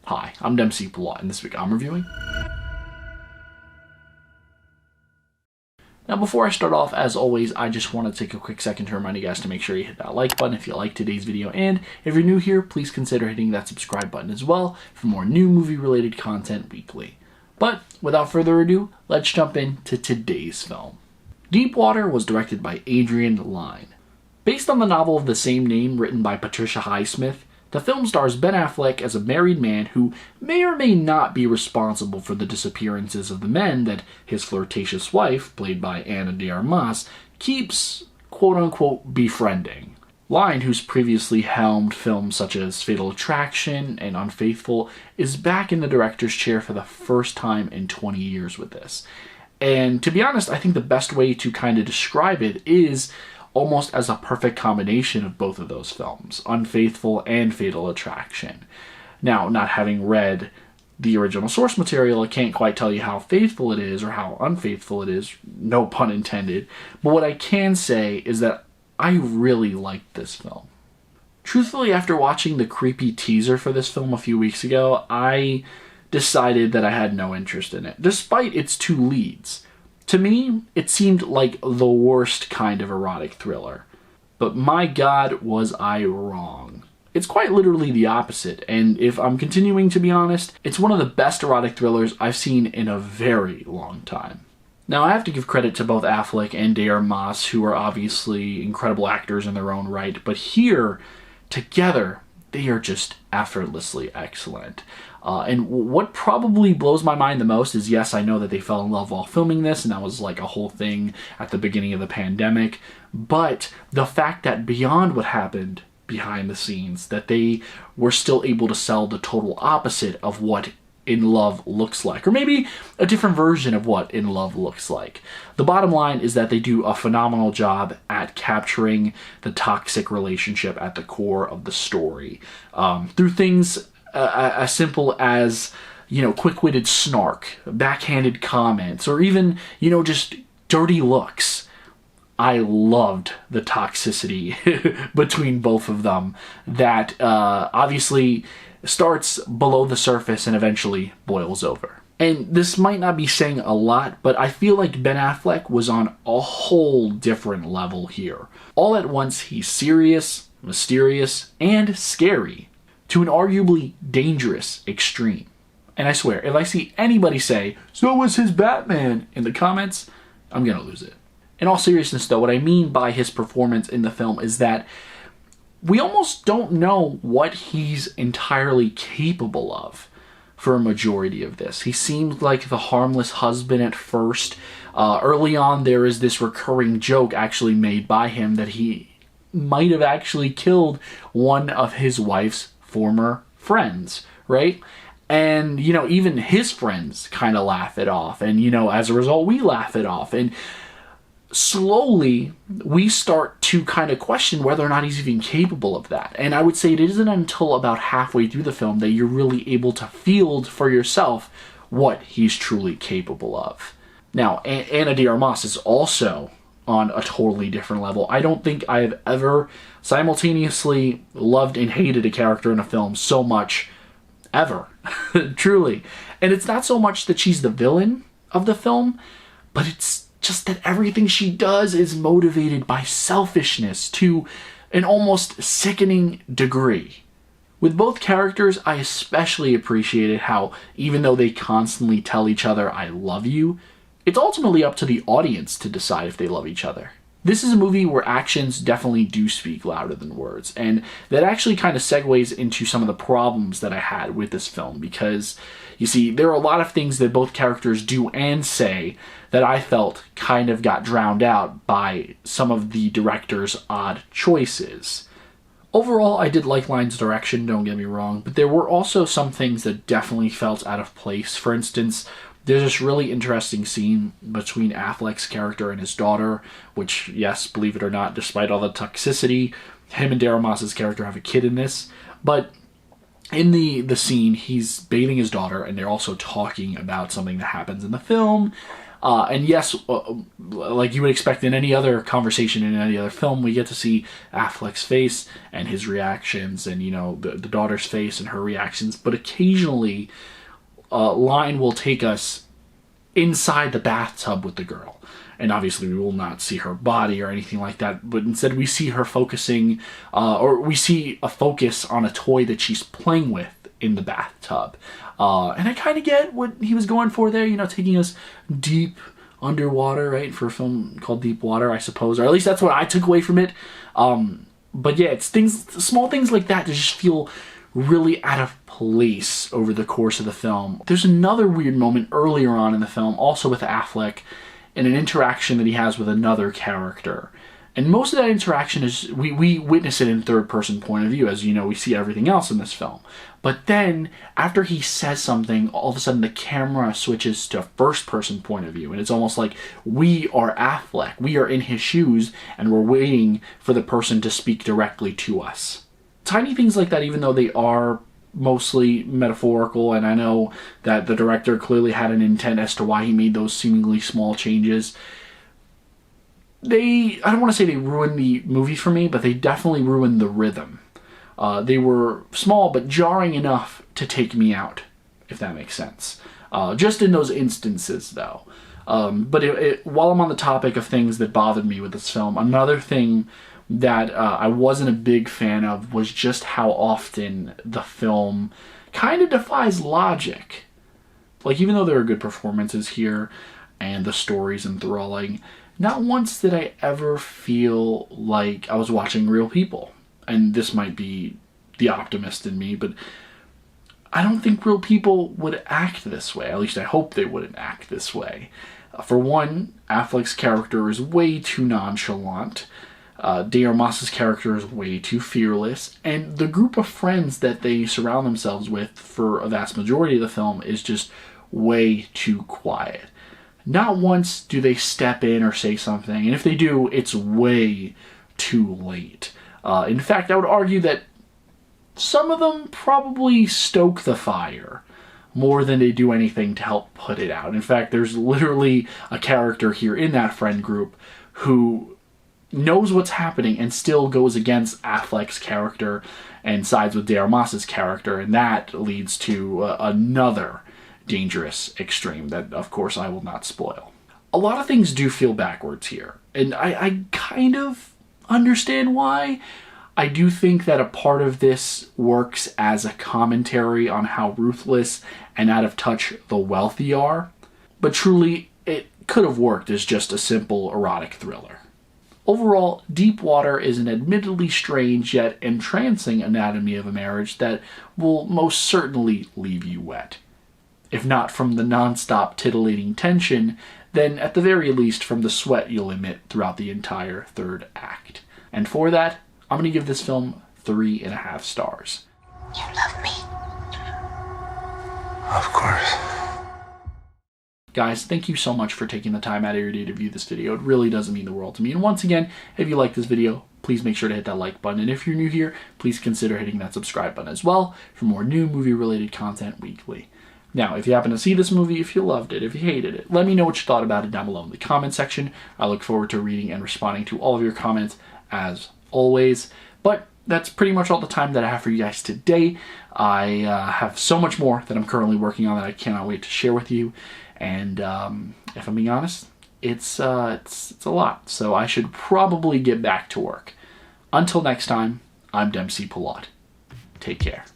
Hi, I'm Dempsey Plot, and this week I'm reviewing. Now before I start off, as always, I just want to take a quick second to remind you guys to make sure you hit that like button if you like today's video, and if you're new here, please consider hitting that subscribe button as well for more new movie-related content weekly. But without further ado, let's jump into today's film. Deepwater was directed by Adrian Lyne. Based on the novel of the same name written by Patricia Highsmith, the film stars Ben Affleck as a married man who may or may not be responsible for the disappearances of the men that his flirtatious wife, played by Armas, keeps quote-unquote befriending. Lyne, who's previously helmed films such as Fatal Attraction and Unfaithful, is back in the director's chair for the first time in 20 years with this. And to be honest, I think the best way to kind of describe it is almost as a perfect combination of both of those films, Unfaithful and Fatal Attraction. Now, not having read the original source material, I can't quite tell you how faithful it is or how unfaithful it is, no pun intended, but what I can say is that I really liked this film. Truthfully, after watching the creepy teaser for this film a few weeks ago, I decided that I had no interest in it, despite its two leads. To me, it seemed like the worst kind of erotic thriller. But my God, was I wrong. It's quite literally the opposite, and if I'm continuing to be honest, it's one of the best erotic thrillers I've seen in a very long time. Now, I have to give credit to both Affleck and Armas, who are obviously incredible actors in their own right, but here, together, they are just effortlessly excellent. And what probably blows my mind the most is, yes, I know that they fell in love while filming this, and that was like a whole thing at the beginning of the pandemic, but the fact that beyond what happened behind the scenes, that they were still able to sell the total opposite of what in love looks like, or maybe a different version of what in love looks like. The bottom line is that they do a phenomenal job at capturing the toxic relationship at the core of the story, through things as simple as, quick-witted snark, backhanded comments, or even, just dirty looks. I loved the toxicity between both of them that obviously starts below the surface and eventually boils over. And this might not be saying a lot, but I feel like Ben Affleck was on a whole different level here. All at once, he's serious, mysterious, and scary, to an arguably dangerous extreme. And I swear, if I see anybody say, "So was his Batman," in the comments, I'm gonna lose it. In all seriousness though, what I mean by his performance in the film is that we almost don't know what he's entirely capable of for a majority of this. He seemed like the harmless husband at first. Early on, there is this recurring joke actually made by him that he might have actually killed one of his wife's former friends, right? And, even his friends kind of laugh it off. And, as a result, we laugh it off. And slowly, we start to kind of question whether or not he's even capable of that. And I would say it isn't until about halfway through the film that you're really able to feel for yourself what he's truly capable of. Now, Ana de Armas is also on a totally different level. I don't think I have ever simultaneously loved and hated a character in a film so much, ever. Truly. And it's not so much that she's the villain of the film, but it's just that everything she does is motivated by selfishness to an almost sickening degree. With both characters, I especially appreciated how, even though they constantly tell each other, "I love you," it's ultimately up to the audience to decide if they love each other. This is a movie where actions definitely do speak louder than words, and that actually kind of segues into some of the problems that I had with this film, because, you see, there are a lot of things that both characters do and say that I felt kind of got drowned out by some of the director's odd choices. Overall, I did like Lyne's direction, don't get me wrong, but there were also some things that definitely felt out of place. For instance, there's this really interesting scene between Affleck's character and his daughter, which, yes, believe it or not, despite all the toxicity, him and Daramas's character have a kid in this. But in the scene, he's bathing his daughter, and they're also talking about something that happens in the film. And yes, like you would expect in any other conversation in any other film, we get to see Affleck's face and his reactions, and the daughter's face and her reactions. But occasionally, Lyne will take us inside the bathtub with the girl. And obviously we will not see her body or anything like that, but instead we see her focusing, or we see a focus on a toy that she's playing with in the bathtub. And I kind of get what he was going for there, taking us deep underwater, right, for a film called Deep Water, I suppose, or at least that's what I took away from it. But yeah, it's small things like that that just feel really out of place over the course of the film. There's another weird moment earlier on in the film, also with Affleck, in an interaction that he has with another character. And most of that interaction is, we witness it in third-person point of view, as we see everything else in this film. But then, after he says something, all of a sudden the camera switches to first-person point of view, and it's almost like we are Affleck, we are in his shoes, and we're waiting for the person to speak directly to us. Tiny things like that, even though they are mostly metaphorical, and I know that the director clearly had an intent as to why he made those seemingly small changes, I don't want to say they ruined the movie for me, but they definitely ruined the rhythm. They were small but jarring enough to take me out, if that makes sense. Just in those instances, though. But while I'm on the topic of things that bothered me with this film, another thing that I wasn't a big fan of was just how often the film kind of defies logic. Like, even though there are good performances here and the story's enthralling, not once did I ever feel like I was watching real people. And this might be the optimist in me, but I don't think real people would act this way. At least I hope they wouldn't act this way. For one, Affleck's character is way too nonchalant. Armas's character is way too fearless, and the group of friends that they surround themselves with for a vast majority of the film is just way too quiet. Not once do they step in or say something, and if they do, it's way too late. In fact, I would argue that some of them probably stoke the fire more than they do anything to help put it out. In fact, there's literally a character here in that friend group who knows what's happening and still goes against Affleck's character and sides with Armas's character, and that leads to another dangerous extreme that, of course, I will not spoil. A lot of things do feel backwards here, and I kind of understand why. I do think that a part of this works as a commentary on how ruthless and out of touch the wealthy are, but truly, it could have worked as just a simple erotic thriller. Overall, Deep Water is an admittedly strange yet entrancing anatomy of a marriage that will most certainly leave you wet. If not from the non-stop titillating tension, then at the very least from the sweat you'll emit throughout the entire third act. And for that, I'm going to give this film 3.5 stars. You love me? Of course. Guys, thank you so much for taking the time out of your day to view this video. It really does mean the world to me. And once again, if you like this video, please make sure to hit that like button. And if you're new here, please consider hitting that subscribe button as well for more new movie-related content weekly. Now, if you happen to see this movie, if you loved it, if you hated it, let me know what you thought about it down below in the comment section. I look forward to reading and responding to all of your comments as always. But that's pretty much all the time that I have for you guys today. I have so much more that I'm currently working on that I cannot wait to share with you. And if I'm being honest, it's a lot. So I should probably get back to work. Until next time, I'm Dempsey Pilat. Take care.